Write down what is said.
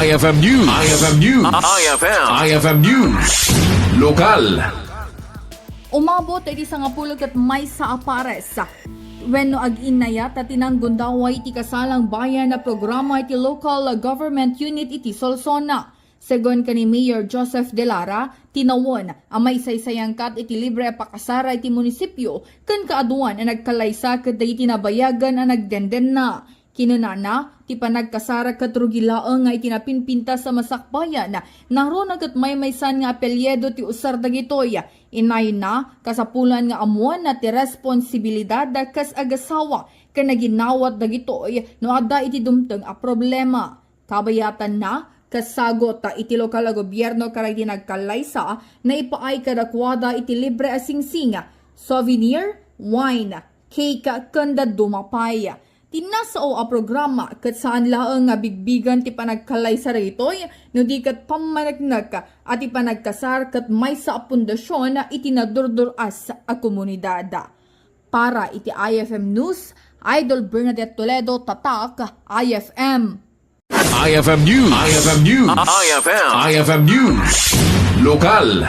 IFM News. IFM News. IFM News. Lokal. Umabot iti sa ngapulog at may sa apares. Wenno ag-inayat at tinanggon daw iti Kasalang Bayan na programa iti local government unit iti Solsona. Segon kani Mayor Joseph De Lara, tinawon ang may saysayang kat iti libre pakasara iti munisipyo kan kaaduan ang nagkalaysa ket iti nabayagan ang nagdenden na. Kinunana, ti panagkasara katrugilaang nga itinapinpinta sa masakbayan naroon agad may-maysan nga apelyedo ti usar dagitoy. Inay na, kasapulan nga amuan na ti responsibilidad kas agasawa ka naginawat dagitoy no ada iti dumteng a problema. Kabayatan na, kasagot iti lokal a gobyerno karay di nagkalaysa na ipaay kadakwada iti libre asing-sing, souvenir, wine, cake, kanda dumapay. Tinasao a programa kat saan laang nga bigbigan ti panagkalay sa ritoy no di kat pamanagnak at ipanagkasar kat may sa pundasyon na itinadurduras a komunidad. Para iti IFM News, Idol Bernadette Toledo, Tatak, IFM. IFM News. IFM News. IFM News. Lokal.